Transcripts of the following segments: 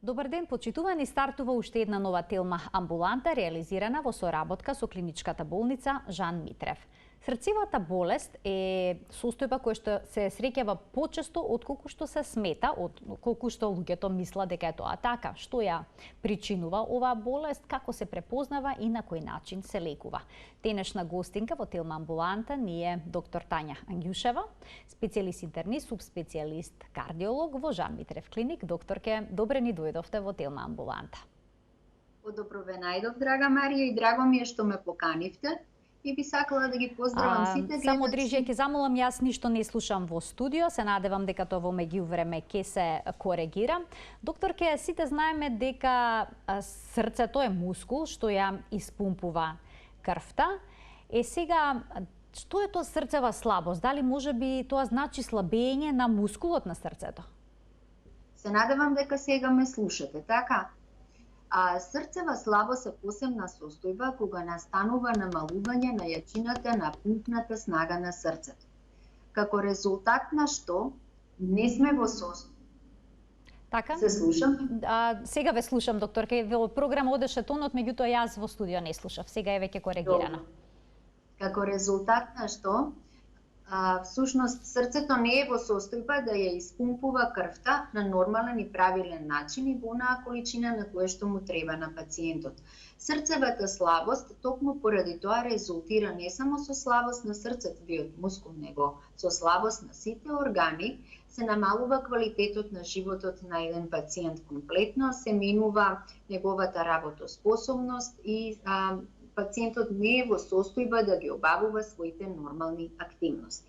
Добар ден, почитувани, стартува уште една нова телма амбуланта, реализирана во соработка со клиничката болница Жан Митрев. Срцевата болест е состојба која што се среќава почесто отколку што се смета, отколку што луѓето мислат дека е тоа така. Што ја причинува оваа болест, како се препознава и на кој начин се лекува. Денешна гостинка во телма амбуланта ни е доктор Тања Ангјушева, специјалист интернист, субспецијалист кардиолог во Жан Митрев клиник. Докторке, добре ни дојдовте во телма амбуланта. Добро ве најдов, драга Марија, и драго ми е што ме поканивте. И би сакала да ги поздравам сите гледачи. Само Дрижија, ќе замолам, јас ништо не слушам во студио, се надевам дека тоа во меѓувреме ќе се коригира. Докторке, сите знаеме дека срцето е мускул што ја испумпува крвта. Сега, што е тоа срцева слабост? Дали можеби тоа значи слабење на мускулот на срцето? Се надевам дека сега ме слушате, така? Срцева слабост е посебна состојба кога настанува намалување на јачината на пумпната снага на срцето. Како резултат на што не сме во состојба. Така? Се слушам? Сега ве слушам, докторке. Во програма одеше тонот, меѓутоа јас во студио не слушав. Сега е веќе коригирано. Како резултат на што всушност срцето не е во состојба да ја испумпува крвта на нормален и правилен начин и во онаа количина на која што му треба на пациентот. Срцевата слабост токму поради тоа резултира не само со слабост на срцевиот мускул, него со слабост на сите органи, се намалува квалитетот на животот на еден пациент комплетно, се менува неговата работоспособност и пациентот не е во состојба да ги обавува своите нормални активности.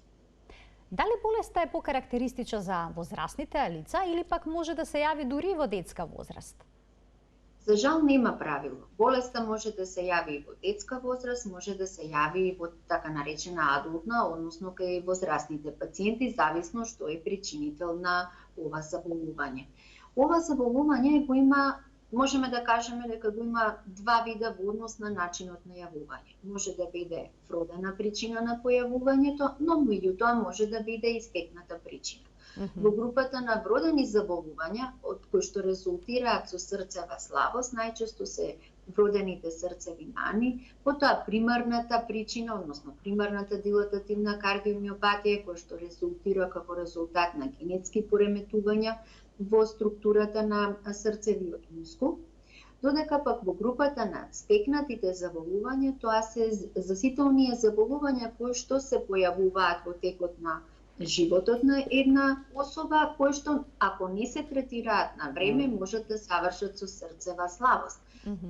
Дали болеста е покарактеристична за возрастните лица или пак може да се јави дури во детска возраст? За жал нема правило. Болеста може да се јави и во детска возраст, може да се јави и во така наречена адултна, односно кај возрастните пациенти, зависно што е причинител на ова заболување. Ова заболување го има, можеме да кажеме дека го има два вида во однос на начинот на јавување. Може да биде вродена причина на појавувањето, но меѓутоа може да биде и стекната причина. Во групата на вродени заболувања, од кои што резултираат со срцева слабост, најчесто се вродените срцеви мани, потоа примарната причина, односно примарната дилатативна кардиомиопатија, која што резултира како резултат на генетски пореметувања во структурата на срцевиот мускул, додека пак во групата на стекнатите заболувања, тоа се за сите оние заболувања кои што се појавуваат во текот на животот на една особа, кои што ако не се третираат на време, можат да завршат со срцева слабост.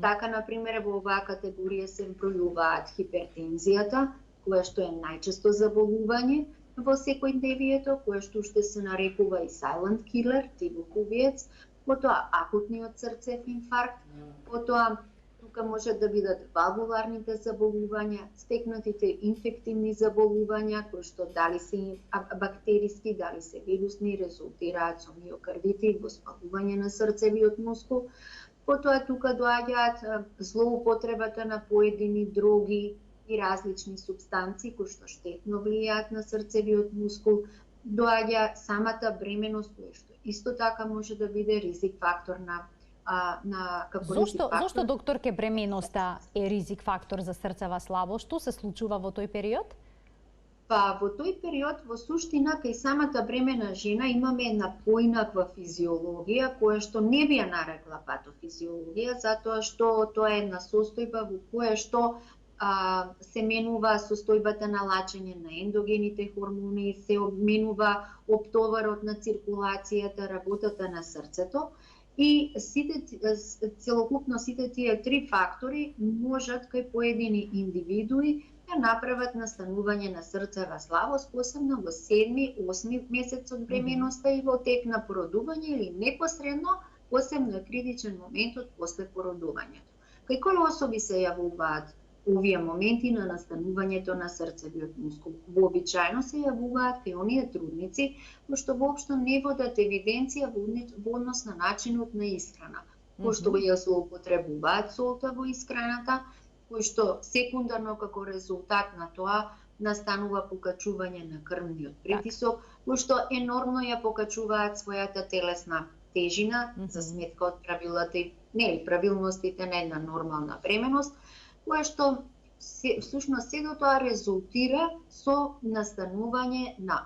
Така, например, во оваа категорија се бројуваат хипертензијата, која што е најчесто заболување во секојдневието, кое што уште се нарекува и silent killer, тивок убиец, потоа акутниот срцев инфаркт, потоа тука може да бидат валвуларните заболувања, стекнатите инфективни заболувања, кои што дали се бактериски, дали се вирусни, резултираат со миокардити, воспалување на срцевиот мускул. Потоа тука доаѓаат злоупотребата на поедини дроги и различни субстанции кои што штетно влијаат на срцевиот мускул, доаѓа самата бременост, која што исто така може да биде ризик фактор Зошто, докторке, бременоста е ризик фактор за срцева слабост? Што се случува во тој период? Па во тој период во суштина кај самата бремена жена имаме една поинаква физиологија која што не би ја нарекла патофизиологија, затоа што тоа е една состојба во која што се менува состојбата на лачење на ендогените хормони, се обменува оптоварот на циркулацијата, работата на срцето и целокупно сите тие три фактори можат кај поедини индивидуи да направат настанување на срцева слабост, посебно во 7-8 месец од бременоста и во тек на породување или непосредно, посебно е критичен моментот после породувањето. Кај кои особи се јавуваат овие моменти на настанувањето на срцевиот мускул? Вообичаено се јавуваат кај оние трудници кои што воопшто не водат евиденција во однос на начинот на исхрана, кои што ја злоупотребуваат солта во исхраната, кои што секундарно како резултат на тоа настанува покачување на крвниот притисок, кои што енормно ја покачуваат својата телесна тежина за сметка од правилата и правилностите на една нормална бременост, кое што всушност сето тоа резултира со настанување на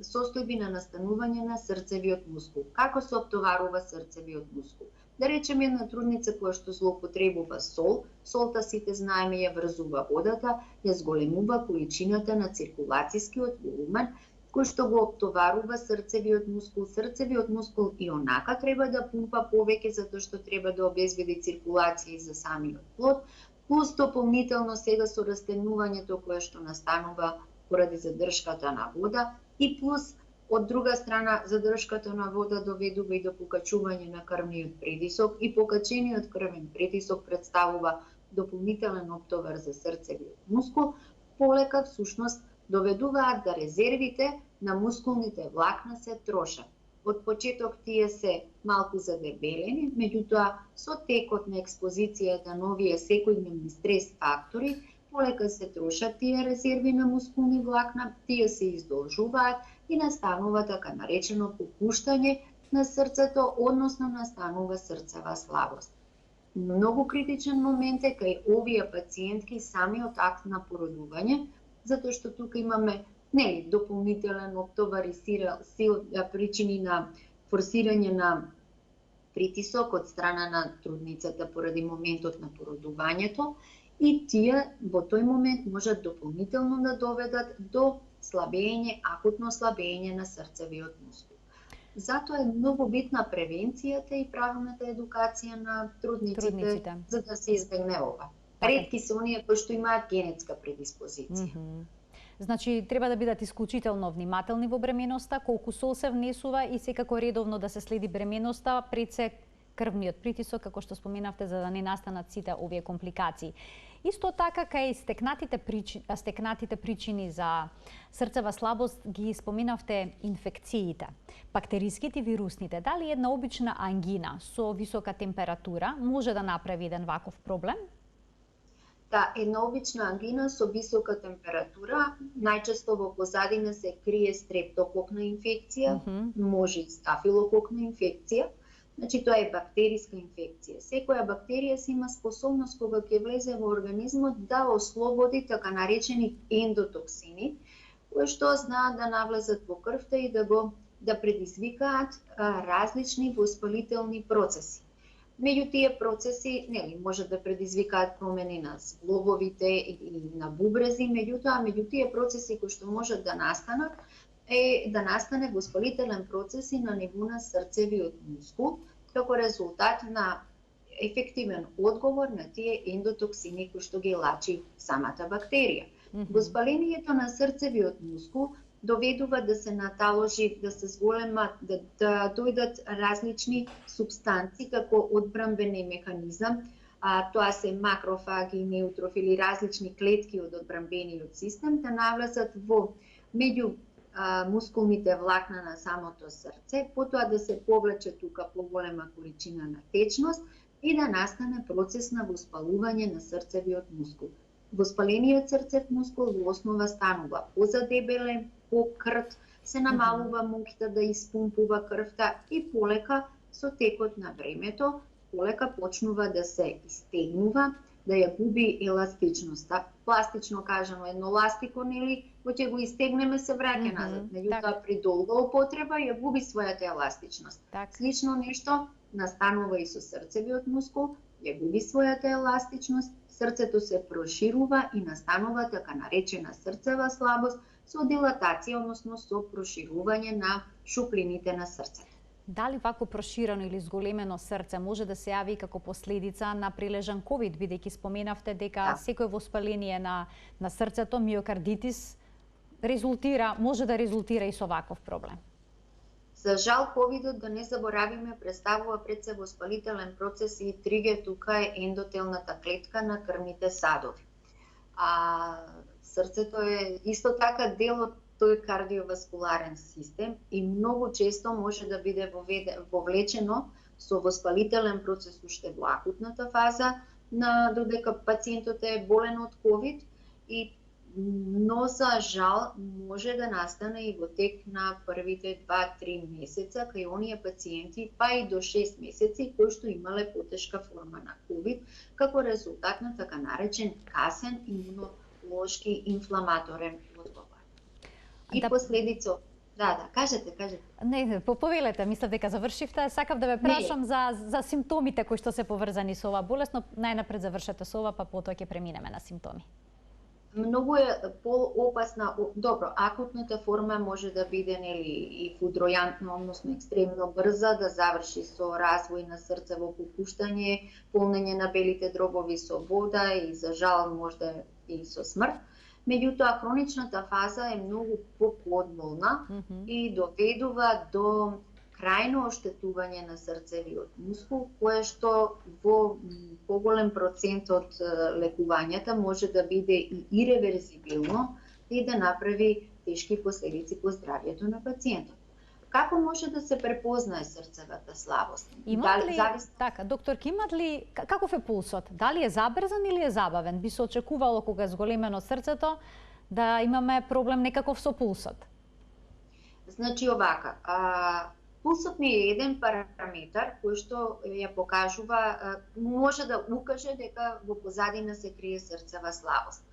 состојби на настанување на срцевиот мускул. Како се оптоварува срцевиот мускул? Да речеме една трудница која што злоупотребува сол, солта сите знаеме ја врзува водата, ја зголемува количината на циркулацијскиот волумен, кој што го оптоварува срцевиот мускул. Срцевиот мускул и онака треба да пумпа повеќе затоа што треба да обезбеди циркулација за самиот плод, плюс дополнително сега со растенувањето кое што настанува поради задршката на вода и плюс од друга страна задршката на вода доведува и до покачување на крвниот притисок и покачениот крвен притисок представува дополнителен оптовар за срцевиот мускул, полека всушност доведуваат да резервите на мускулните влакна се трошат. Од почеток тие се малку задебелени, меѓутоа со текот на експозицијата на овие секојдневни стрес фактори, полека се трошат тие резерви на мускулни влакна, тие се издолжуваат и настанува така наречено попуштање на срцето, односно настанува срцева слабост. Многу критичен момент е кај овие пациентки самиот акт на породување, затоа што тука имаме дополнителен оптовар и причини на форсирање на притисок од страна на трудницата поради моментот на породувањето и тие во тој момент можат дополнително да доведат до слабење, акутно слабење на срцевиот мускул. Затоа е многу битна превенцијата и правилната едукација на трудниците. За да се избегне ова. Ретки се оние кои што имаат генетска предиспозиција. Значи, треба да бидат исклучително внимателни во бременоста, колку сол се внесува и секако редовно да се следи бременоста, пред се крвниот притисок, како што споменавте, за да не настанат сите овие компликации. Исто така, кај стекнатите причини за срцева слабост ги споменавте инфекциите, бактериските и вирусните. Дали една обична ангина со висока температура може да направи еден ваков проблем? Да, една обична ангина со висока температура, најчесто во позадина се крие стрептококна инфекција, може и стафилококна инфекција. Значи, тоа е бактериска инфекција. Секоја бактерија си има способност кога ќе влезе во организмот да ослободи така наречени ендотоксини, кои што знаат да навлезат во крвта и да предизвикаат различни воспалителни процеси. Меѓу тие процеси, може да предизвикаат промени на зглобовите и на бубрези, меѓу тие процеси кои што можат да настанат е да настане воспалителен процес и на ниво на срцевиот мускул, како резултат на ефективен одговор на тие ендотоксини кои што ги лачи самата бактерија. Воспалението на срцевиот мускул доведува да се наталожи, да се зголемат, да дојдат различни субстанции како одбранбени механизам, тоа се макрофаги, неутрофили, различни клетки од одбранбениот систем, да навлезат во меѓу мускулните влакна на самото срце, потоа да се повлече тука поголема количина на течност и да настане процес на воспалување на срцевиот мускул. Воспалениот срцев мускул во основа станува позадебелен, покрт, се намалува моќта да испумпува крвта и полека со текот на времето, полека почнува да се истегнува, да ја губи еластичноста. Пластично кажано, едно ластико, кога ќе го истегнеме се враќа назад, меѓутоа при долга употреба ја губи својата еластичност. Слично нешто настанува и со срцевиот мускул, ја губи својата еластичност, срцето се проширува и настанува така наречена срцева слабост со дилатација, односно со проширување на шуплините на срцето. Дали вако проширено или зголемено срце може да се јави како последица на прилежан ковид, бидејќи споменавте дека секој воспаление на срцето, миокардитис, може да резултира и со ваков проблем? За жал, ковидот, да не заборавиме, представува пред се воспалителен процес и тригер тука е ендотелната клетка на крвните садови. Срцето е исто така дел од тој кардиоваскуларен систем и многу често може да биде вовлечено со воспалителен процес уште во акутната фаза, додека пациентот е болен од ковид и но за жал може да настане и во тек на првите 2-3 месеца кај оние пациенти, па и до 6 месеци кои што имале потешка форма на COVID, како резултат на така наречен касен имунолошки инфламаторен одговор. И последица. Да, кажете. Не, повелете, мислев дека завршивте. Сакав да ве прашам за симптомите кои што се поврзани со оваа болест, но најнапред завршете со ова, па потоа ќе преминеме на симптоми. Многу е поопасна, добро, акутната форма може да биде и фудројантна, односно екстремно брза, да заврши со развој на срцево попуштање, полнење на белите дробови со вода и за жал можда и со смрт. Меѓутоа, хроничната фаза е многу поплодмолна и доведува до крајно оштетување на срцевиот мускул, кое што во поголем процент од лекувањата може да биде и иреверзибилно и да направи тешки последици по здравјето на пациентот. Како може да се препознае срцевата слабост? Така, докторки, имат ли каков е пулсот? Дали е забрзан или е забавен? Би се очекувало кога е зголемено срцето да имаме проблем некаков со пулсот. Значи овака, пулсот ми е еден параметар кој што ја покажува, може да укаже дека во позадина се крие срцева слабост.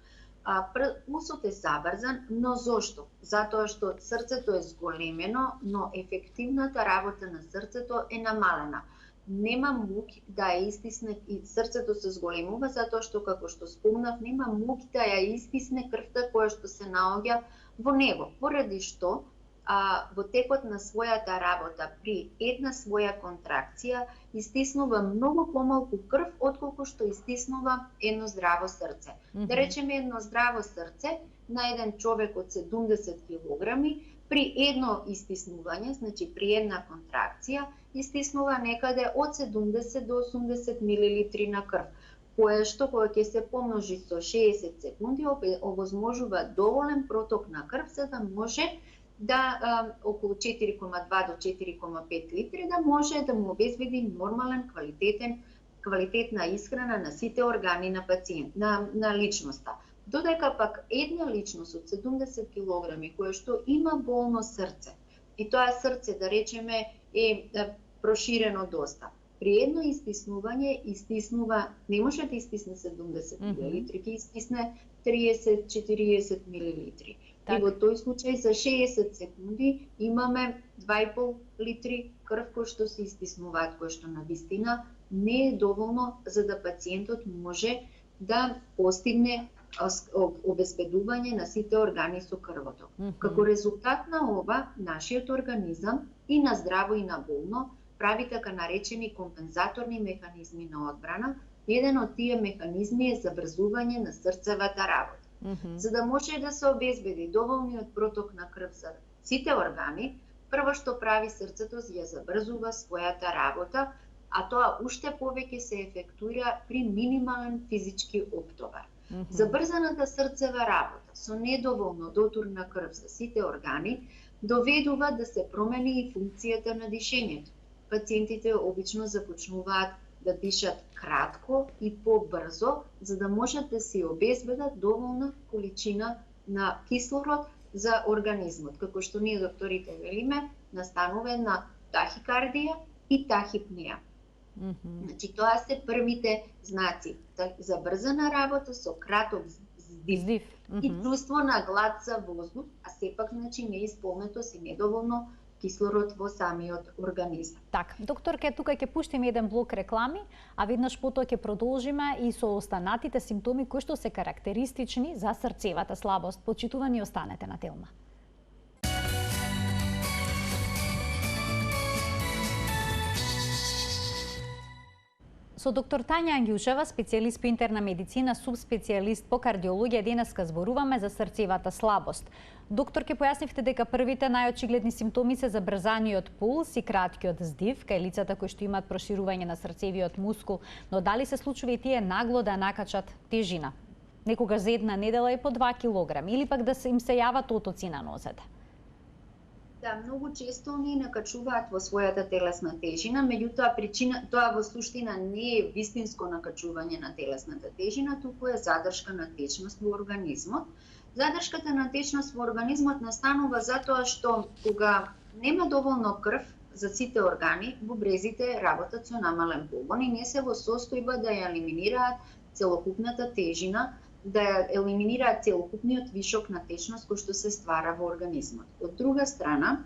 Пулсот е забрзан, но зошто? Затоа што срцето е зголемено, но ефективната работа на срцето е намалена. Нема мук да ја истисне, и срцето се зголемува затоа што, како што спомнав, нема мук да ја истисне крвта која што се наоѓа во него, поради што во текот на својата работа при една своја контракција истиснува многу помалку крв отколку што истиснува едно здраво срце. Да речеме, едно здраво срце на еден човек од 70 килограми при едно истиснување, значи при една контракција, истиснува некаде од 70 до 80 милилитри на крв, кое што кога ќе се помножи со 60 секунди овозможува доволен проток на крв за да може да околу 4,2 до 4,5 литри да може да му обезбеди нормален квалитетна исхрана на сите органи на пациент, на личноста. Додека пак една личност од 70 килограми која што има болно срце, и тоа срце, да речеме, е проширено доста. При едно истиснување истиснува, не може да истисне 70 милилитри, ќе истисне 30-40 милилитри. И во тој случај за 60 секунди имаме 2,5 литри крв кој што се истиснуваат, кој што навистина не е доволно за да пациентот може да постигне обезбедување на сите органи со крвото. Како резултат на ова, нашиот организам и на здраво и на болно прави така наречени компензаторни механизми на одбрана. Еден од тие механизми е забрзување на срцевата работа. За да може да се обезбеди доволниот проток на крв за сите органи, прво што прави срцето ја забрзува својата работа, а тоа уште повеќе се ефектуира при минимален физички оптовар. Забрзаната срцева работа со недоволно дотур на крв за сите органи доведува да се промени и функцијата на дишењето. Пациентите обично започнуваат да дишат кратко и побрзо, за да можат да си обезбедат доволна количина на кислород за организмот. Како што ние докторите велиме, настанува една тахикардија и тахипнеа. Значи, тоа се првите знаци. Забрзана работа со краток здив и чувство на глад за воздух, а сепак, значи, неисполнетост и недоволно кислород во самиот организам. Так, докторке, тука ќе пуштиме еден блок реклами, а веднаш потоа ќе продолжиме и со останатите симптоми кои што се карактеристични за срцевата слабост. Почитувани, останете на Телма. Со доктор Тања Ангјушева, специјалист по интерна медицина, субспецијалист по кардиологија, денеска зборуваме за срцевата слабост. Докторке, појаснивте дека првите најочигледни симптоми се забрзаниот пулс и краткиот здив кај лицата кои што имаат проширување на срцевиот мускул, но дали се случува и тие нагло да накачат тежина? Некогаш за една недела и по 2 килограми, или пак да им се јават отоци на нозете? Да, многу често они накачуваат во својата телесна тежина, меѓутоа тоа во суштина не е вистинско накачување на телесната тежина, туку е задршка на течност во организмот. Задршката на течност во организмот настанува затоа што кога нема доволно крв за сите органи, бубрезите работат со намален погон и не се во состојба да ја елиминираат целокупната тежина, да ја елиминираат целокупниот вишок на течност кој што се ствара во организмот. Од друга страна,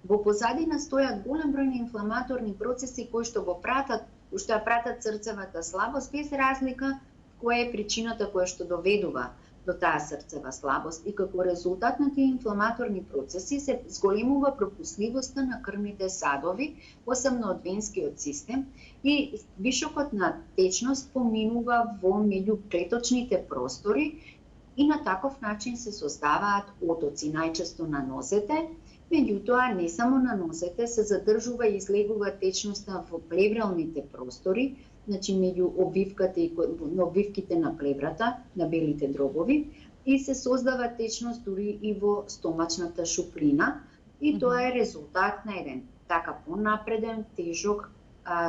во позадина стојат голем број на инфламаторни процеси кои што ја пратат срцевата слабост, без разлика која е причината која што доведува до таа срцева слабост, и како резултат на тие инфламаторни процеси се зголемува пропускливоста на крвните садови, посебно од венскиот систем, и вишокот на течност поминува во меѓуклеточните простори и на таков начин се создаваат отоци, најчесто на нозете. Меѓутоа, не само на нозете, се задржува и излегува течноста во плевралните простори, значи меѓу обвивките на плеврата, на белите дробови, и се создава течност дури и во стомачната шуплина, и тоа е резултат на еден така понапреден, тежок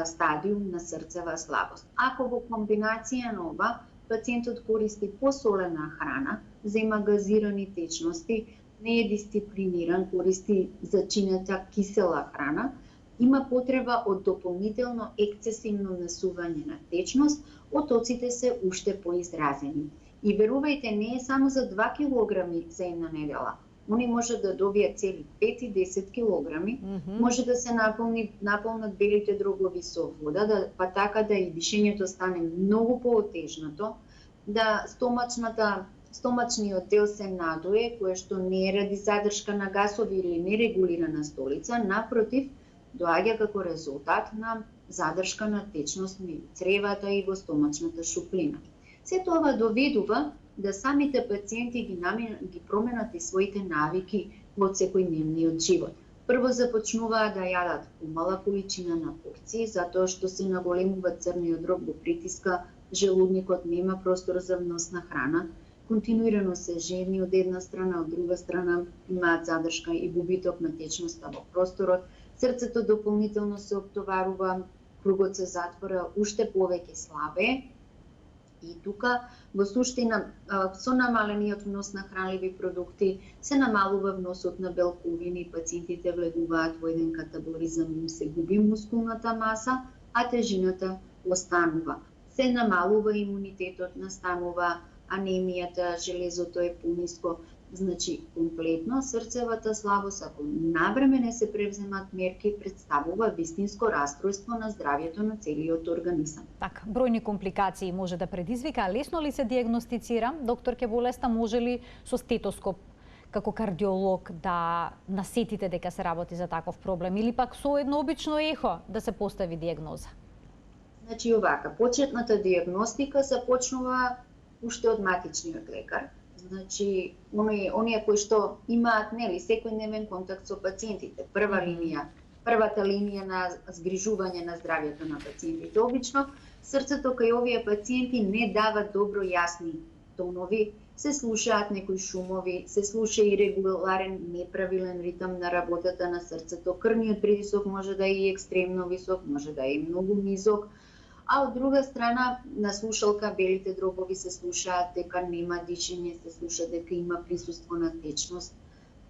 стадиум на срцева слабост. Ако во комбинација на ова, пациентот користи посолена храна, зема газирани течности, не е дисциплиниран, користи зачинета кисела храна, има потреба од дополнително ексцесивно насување на течност, отоците се уште поизразени. И верувајте, не е само за 2 килограми за една недела. Они може да добијат цели 5 и 10 килограми, може да се наполнат белите дробови со вода, па така да и дишењето стане многу поотежнато, да стомачниот дел се надуе, кое што не е ради задршка на гасови или нерегулирана столица, напротив, доаѓа како резултат на задршка на течност меѓу цревата и во стомачната шуплина. Сето ова доведува да самите пациенти ги променат и своите навики во секојдневниот живот. Прво започнуваат да јадат помала количина на порции, затоа што се наголемува црниот дроб, го притиска желудникот, нема простор за внос на храна. Континуирано се жени од една страна, од друга страна имаат задршка и губиток на течноста во просторот. Срцето дополнително се оптоварува, кругот се затвора, уште повеќе слабе. И тука, во суштина, со намалениот внос на хранливи продукти, се намалува вносот на белковини, пациентите влегуваат во еден катаболизам, им се губи мускулната маса, а тежината останува. Се намалува имунитетот, настанува анемијата, железото е пониско. Значи, комплетно срцевата слабост, ако навреме не се превземат мерки, представува вистинско расстройство на здравјето на целиот организам. Така, бројни компликации може да предизвика, а лесно ли се диагностицира? Докторке, болеста може ли со стетоскоп како кардиолог да насетите дека се работи за таков проблем или пак со едно обично ехо да се постави диагноза? Значи, овака, почетната диагностика започнува уште од матичниот лекар. Значи, оние кои што имаат секојдневен контакт со пациентите, првата линија на згрижување на здравјето на пациентите. Обично, срцето кај овие пациенти не дава добро јасни тонови, се слушаат некои шумови, се слуша и регуларен, неправилен ритм на работата на срцето. Крвниот притисок може да е и екстремно висок, може да е и многу низок. А од друга страна, на слушалка белите дробови се слушаат дека нема дишење, се слуша дека има присуство на течност.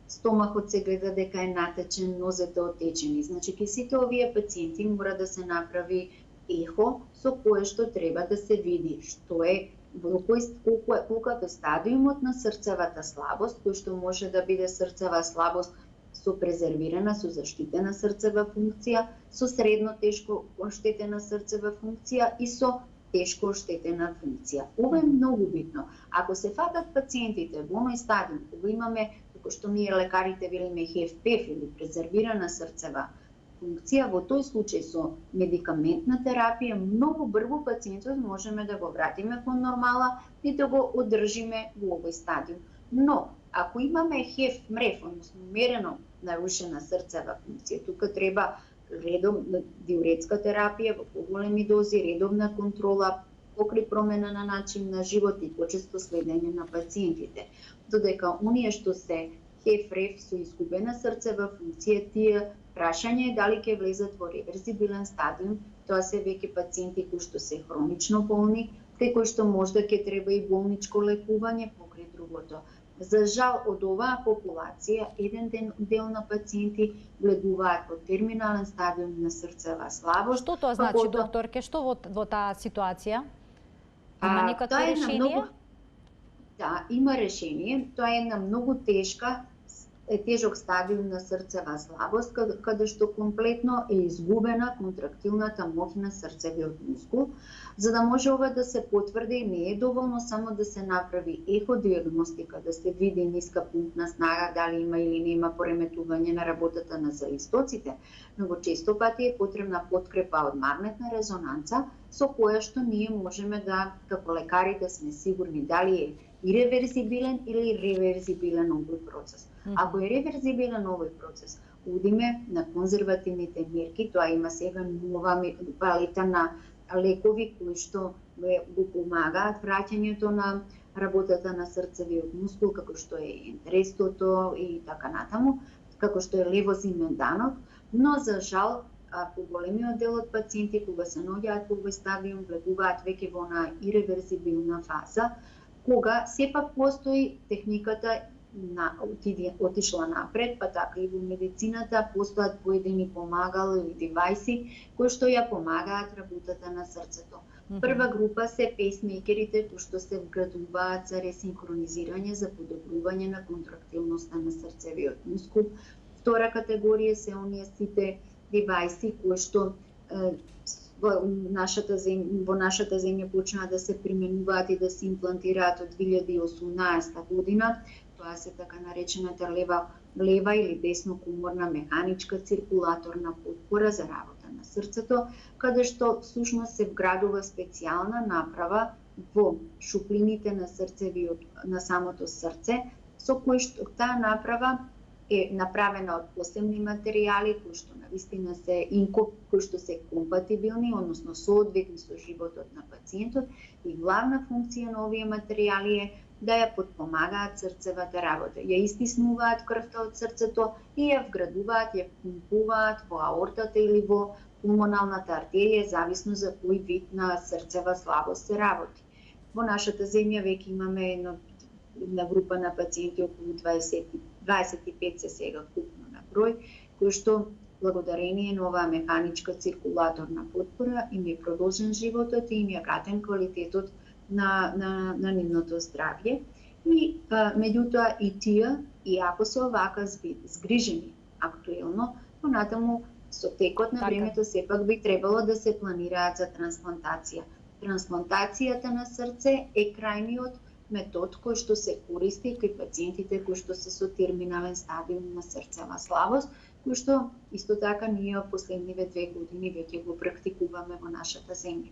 Стомахот се гледа дека е натечен, нозете отечени. Значи, кај сите овие пациенти мора да се направи ехо со кое што треба да се види што е, колку е стадиумот на срцевата слабост, кој што може да биде срцева слабост со презервирана, со заштитена срцева функција, со средно тешко оштетена срцева функција и со тешко оштетена функција. Ова е многу битно. Ако се фатат пациентите во оној стадиум, кога имаме, како што ние лекарите велиме HFpEF или презервирана срцева функција, во тој случај со медикаментна терапија, многу брзо пациентот можеме да го вратиме кон нормала и да го одржиме во овој стадиум. Но, ако имаме HFmrEF, односно умерено нарушена срцева функција, тука треба редовна диуретска терапија во поголеми дози, редовна контрола, покрај промена на начин на живот и почесто следење на пациентите. Додека оние што се HFrEF со изгубена срцева функција, тие прашање е дали ќе влезат во реверзибилен стадиум, тоа се веќе пациенти кои што се хронично болни, кај кои што можда ќе треба и болничко лекување покрај другото. За жал од оваа популација, еден дел на пациенти влегуваат во терминален стадиум на срцева слабост. Што тоа значи, докторке? Што во таа ситуација? Има некакво решение? Да, има решение. Тоа е една многу тежок стадиум на срцева слабост, каде што комплетно е изгубена контрактилната моќ на срцевиот мускул. За да може ова да се потврди, не е доволно само да се направи еходиагностика, да се види ниска пумпна снага, дали има или нема пореметување на работата на залистоците, но често пати е потребна подкрепа од магнетна резонанца, со која што ние можеме да, како лекари, да сме сигурни дали е иреверзибилен или реверзибилен овој процес. Ако е реверзибилен овој процес, одиме на конзервативните мерки, тоа има сега нова палета на лекови кои што го помагаат враќањето на работата на срцевиот мускул, како што е ентрестото и така натаму, како што е левозименданот, но за жал поголемиот дел од пациенти кога се наоѓаат во овој стадиум влегуваат веќе во на иреверзибилна фаза, кога сепак постои техниката отишла напред, па така и во медицината постојат поедини помагала или девајси кои што ја помагаат работата на срцето. Прва група се пейсмейкерите кои што се вградуваат за ресинхронизирање, за подобрување на контрактилноста на срцевиот мускул. Втора категорија се оние сите девајси кои што во нашата земја почнаа да се применуваат и да се имплантираат од 2018 година. Тоа се така наречената лева или деснокуморна механичка циркулаторна потпора за работа на срцето, каде што всушност се вградува специјална направа во шуплините на самото срце, со кој што таа направа е направена од посебни материјали кои што навистина кои што се компатибилни, односно соодветни со животот на пациентот, и главна функција на овие материјали е да ја подпомагаат срцевата работа. Ја истиснуваат крвта од срцето и ја вградуваат, ја пумпуваат во аортата или во пулмоналната артерија, зависно за кој вид на срцева слабост се работи. Во нашата земја веќе имаме една група на пациенти, околу 25 се сега купно на број, кои што благодарение на оваа механичка циркулаторна потпора им е продолжен животот и им е вратен квалитетот на нивното здравје. И меѓутоа и тие, иако се овака згрижени актуелно, понатаму со текот на времето сепак би требало да се планираат за трансплантација. Трансплантацијата на срце е крајниот метод кој што се користи кај пациентите кои што се со терминален стадиум на срцева слабост, кој што исто така ние во последниве 2 години веќе го практикуваме во нашата земја.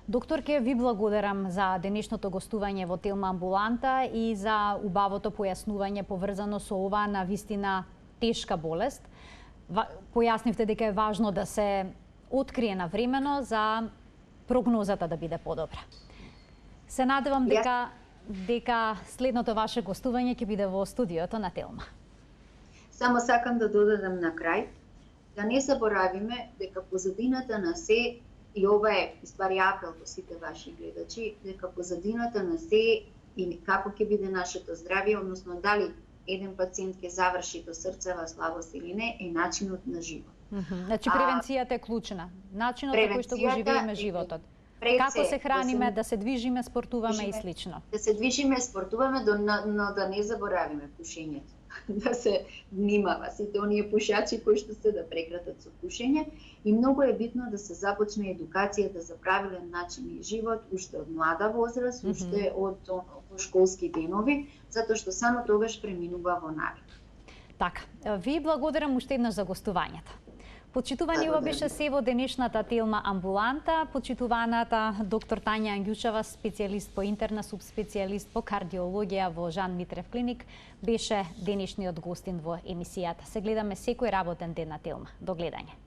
Докторке, ви благодарам за денешното гостување во Телма амбуланта и за убавото појаснување поврзано со оваа навистина тешка болест. Појаснивте дека е важно да се открие навремено за прогнозата да биде подобра. Се надевам дека следното ваше гостување ќе биде во студиото на Телма. Само сакам да додадам на крај, да не заборавиме дека позадината на се, и ова е испари апел до сите ваши гледачи, дека позадината на се и како ќе биде нашето здравје, односно дали еден пациент ќе заврши до срцева слабост или не, е начинот на живот. Значи превенцијата е клучна. Начинот на кој што го живееме животот. Како се храниме, да се движиме, спортуваме и слично. Да се движиме, спортуваме, но да не заборавиме пушењето. Да се внимава сите оние пушачи кои што се да прекратат со пушење, и многу е битно да се започне едукацијата за правилен начин и живот уште од млада возраст, уште од школски денови, затоа што само тогаш преминува во навик. Така, ви благодарам уште еднаш за гостувањето. Почитувани, ова беше се во денешната Телма амбуланта. Почитуваната доктор Тања Ангјушева, специјалист по интерна, субспецијалист по кардиологија во Жан Митрев клиник, беше денешниот гостин во емисијата. Се гледаме секој работен ден на Телма. До гледање.